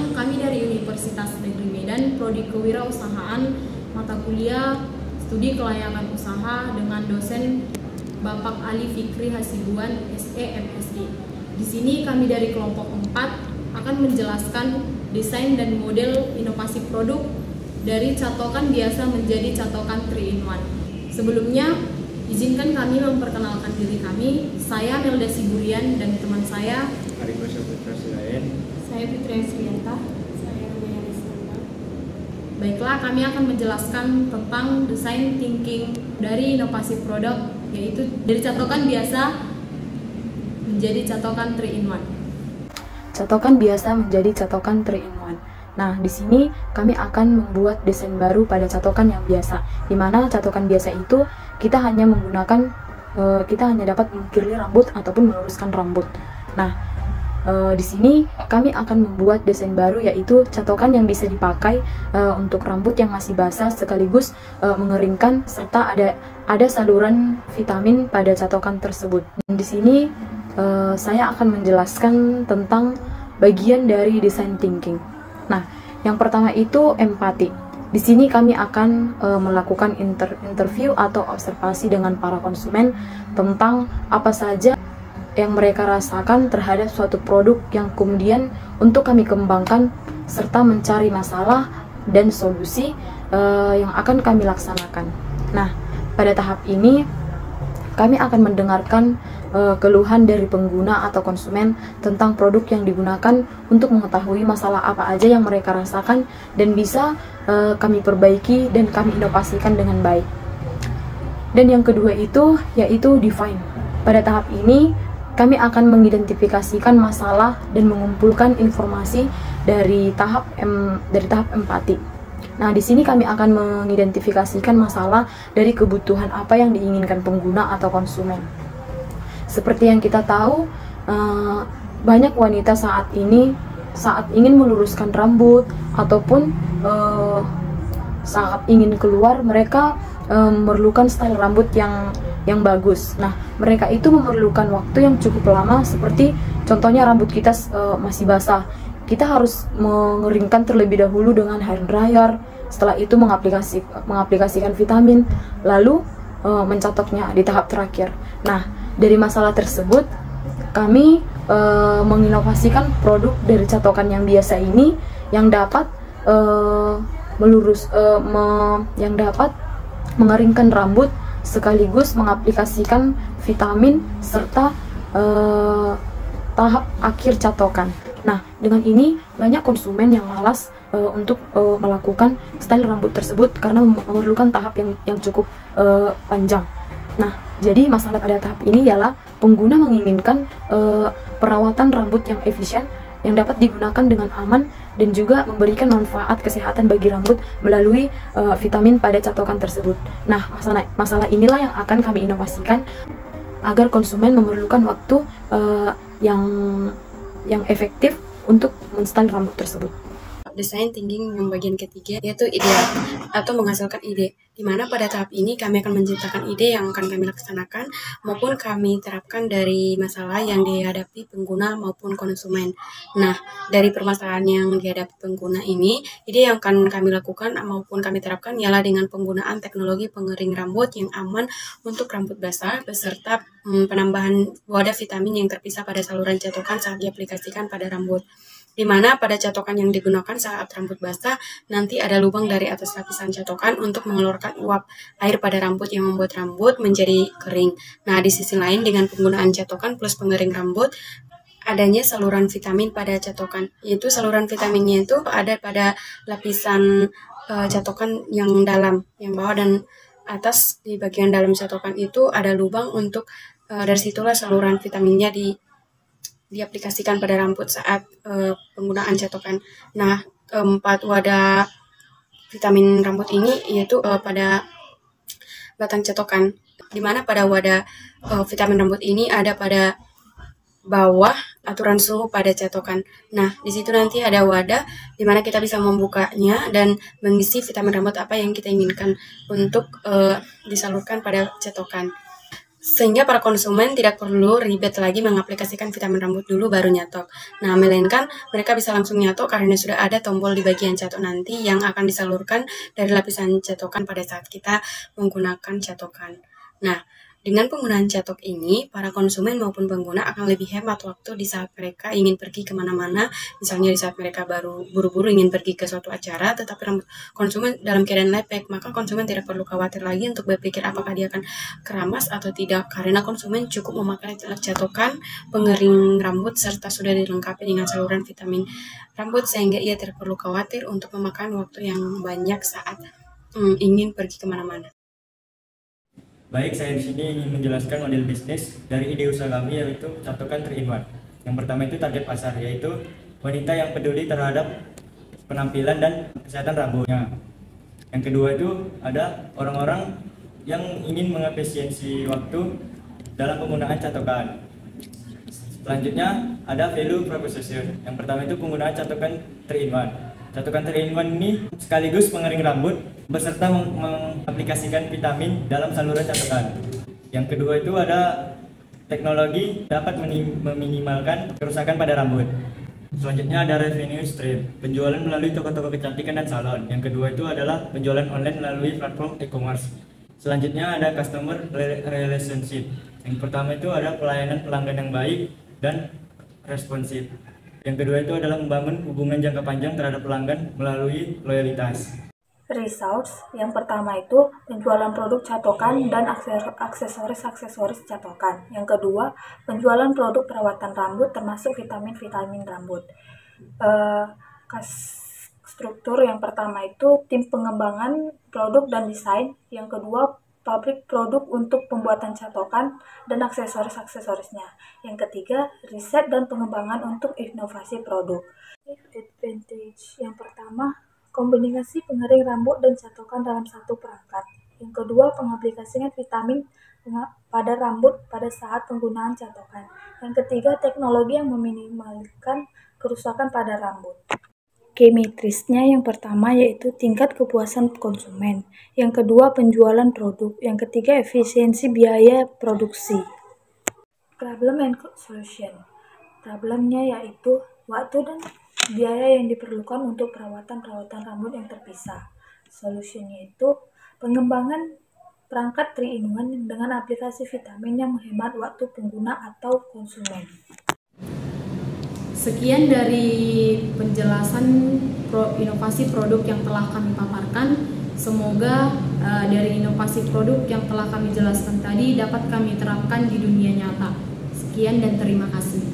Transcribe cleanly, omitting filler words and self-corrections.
siang, kami dari Universitas Negeri Medan, Prodi Kewirausahaan, mata kuliah Studi Kelayakan Usaha dengan dosen Bapak Ali Fikri Hasibuan, SE MSI. Di sini kami dari kelompok 4 akan menjelaskan desain dan model inovasi produk dari catokan biasa menjadi catokan 3-in-1. Sebelumnya, izinkan kami memperkenalkan diri kami. Saya Melda Siburian dan teman saya Arifah Syafitra Silayan. Saya Fitri Srianta. Saya Rubiana Rizkanta. Baiklah, kami akan menjelaskan tentang design thinking dari inovasi produk, yaitu dari catokan biasa menjadi catokan 3-in-1. Catokan biasa menjadi catokan 3-in-1. Nah, di sini kami akan membuat desain baru pada catokan yang biasa, di mana catokan biasa itu kita hanya dapat mengukir rambut ataupun meluruskan rambut. Nah, di sini kami akan membuat desain baru, yaitu catokan yang bisa dipakai untuk rambut yang masih basah sekaligus mengeringkan, serta ada saluran vitamin pada catokan tersebut. Dan di sini saya akan menjelaskan tentang bagian dari design thinking. Nah, yang pertama itu empati. Di sini kami akan melakukan interview atau observasi dengan para konsumen tentang apa saja yang mereka rasakan terhadap suatu produk yang kemudian untuk kami kembangkan, serta mencari masalah dan solusi yang akan kami laksanakan. Nah, pada tahap ini kami akan mendengarkan keluhan dari pengguna atau konsumen tentang produk yang digunakan untuk mengetahui masalah apa aja yang mereka rasakan dan bisa kami perbaiki dan kami inovasikan dengan baik. Dan yang kedua itu yaitu define. Pada tahap ini kami akan mengidentifikasikan masalah dan mengumpulkan informasi dari tahap empati. Nah, di sini kami akan mengidentifikasikan masalah dari kebutuhan apa yang diinginkan pengguna atau konsumen. Seperti yang kita tahu, banyak wanita saat ingin meluruskan rambut ataupun saat ingin keluar, mereka memerlukan style rambut yang bagus. Nah, mereka itu memerlukan waktu yang cukup lama, seperti contohnya rambut kita masih basah. Kita harus mengeringkan terlebih dahulu dengan hair dryer, setelah itu mengaplikasikan vitamin, lalu mencatoknya di tahap terakhir. Nah, dari masalah tersebut, kami menginovasikan produk dari catokan yang biasa ini yang dapat yang dapat mengeringkan rambut sekaligus mengaplikasikan vitamin serta tahap akhir catokan. Nah, dengan ini banyak konsumen yang malas untuk melakukan style rambut tersebut karena memerlukan tahap yang cukup panjang. Nah, jadi masalah pada tahap ini ialah pengguna menginginkan perawatan rambut yang efisien yang dapat digunakan dengan aman dan juga memberikan manfaat kesehatan bagi rambut melalui vitamin pada catokan tersebut. Nah, masalah inilah yang akan kami inovasikan agar konsumen memerlukan waktu yang efektif untuk menstyle rambut tersebut. Design thinking yang bagian ketiga yaitu ide atau menghasilkan ide, di mana pada tahap ini kami akan menciptakan ide yang akan kami laksanakan maupun kami terapkan dari masalah yang dihadapi pengguna maupun konsumen. Nah, dari permasalahan yang dihadapi pengguna ini, ide yang akan kami lakukan maupun kami terapkan ialah dengan penggunaan teknologi pengering rambut yang aman untuk rambut basah beserta penambahan wadah vitamin yang terpisah pada saluran catokan saat diaplikasikan pada rambut. Di mana pada catokan yang digunakan saat rambut basah, nanti ada lubang dari atas lapisan catokan untuk mengeluarkan uap air pada rambut yang membuat rambut menjadi kering. Nah, di sisi lain dengan penggunaan catokan plus pengering rambut, adanya saluran vitamin pada catokan, yaitu saluran vitaminnya itu ada pada lapisan catokan yang dalam, yang bawah dan atas. Di bagian dalam catokan itu ada lubang untuk dari situlah saluran vitaminnya diaplikasikan pada rambut saat penggunaan catokan. Nah, 4 wadah vitamin rambut ini yaitu pada batang catokan, di mana pada wadah vitamin rambut ini ada pada bawah aturan suhu pada catokan. Nah, di situ nanti ada wadah di mana kita bisa membukanya dan mengisi vitamin rambut apa yang kita inginkan untuk disalurkan pada catokan. Sehingga para konsumen tidak perlu ribet lagi mengaplikasikan vitamin rambut dulu baru nyatok. Nah, melainkan mereka bisa langsung nyatok karena sudah ada tombol di bagian catok nanti yang akan disalurkan dari lapisan catokan pada saat kita menggunakan catokan. Nah, dengan penggunaan catok ini, para konsumen maupun pengguna akan lebih hemat waktu di saat mereka ingin pergi kemana-mana, misalnya di saat mereka baru buru-buru ingin pergi ke suatu acara, tetapi rambut konsumen dalam keadaan lepek, maka konsumen tidak perlu khawatir lagi untuk berpikir apakah dia akan keramas atau tidak, karena konsumen cukup memakai catokan pengering rambut serta sudah dilengkapi dengan saluran vitamin rambut, sehingga ia tidak perlu khawatir untuk memakan waktu yang banyak saat ingin pergi kemana-mana. Baik, saya di sini ingin menjelaskan model bisnis dari ide usaha kami, yaitu catokan 3-in-1. Yang pertama itu target pasar, yaitu wanita yang peduli terhadap penampilan dan kesehatan rambutnya. Yang kedua itu ada orang-orang yang ingin mengefisiensi waktu dalam penggunaan catokan. Selanjutnya ada value proposition. Yang pertama itu penggunaan catokan 3-in-1. Catokan 3-in-1 ini sekaligus pengering rambut beserta mengaplikasikan vitamin dalam saluran catokan. Yang kedua itu ada teknologi dapat meminimalkan kerusakan pada rambut. Selanjutnya ada revenue stream, penjualan melalui toko-toko kecantikan dan salon. Yang kedua itu adalah penjualan online melalui platform e-commerce. Selanjutnya ada customer relationship. Yang pertama itu ada pelayanan pelanggan yang baik dan responsif. Yang kedua itu adalah membangun hubungan jangka panjang terhadap pelanggan melalui loyalitas. Results, yang pertama itu penjualan produk catokan dan aksesoris catokan. Yang kedua, penjualan produk perawatan rambut termasuk vitamin-vitamin rambut. Struktur yang pertama itu tim pengembangan produk dan desain. Yang kedua, pabrik produk untuk pembuatan catokan dan aksesorisnya. Yang ketiga, riset dan pengembangan untuk inovasi produk. Advantage, yang pertama, kombinasi pengering rambut dan catokan dalam satu perangkat. Yang kedua, pengaplikasian vitamin pada rambut pada saat penggunaan catokan. Yang ketiga, teknologi yang meminimalkan kerusakan pada rambut. Key metrisnya yang pertama yaitu tingkat kepuasan konsumen, yang kedua penjualan produk, yang ketiga efisiensi biaya produksi. Problem and solution. Problemnya yaitu waktu dan biaya yang diperlukan untuk perawatan rambut yang terpisah. Solusinya itu pengembangan perangkat 3-in-1 dengan aplikasi vitamin yang menghemat waktu pengguna atau konsumen. Sekian dari penjelasan inovasi produk yang telah kami paparkan. Semoga dari inovasi produk yang telah kami jelaskan tadi dapat kami terapkan di dunia nyata. Sekian dan terima kasih.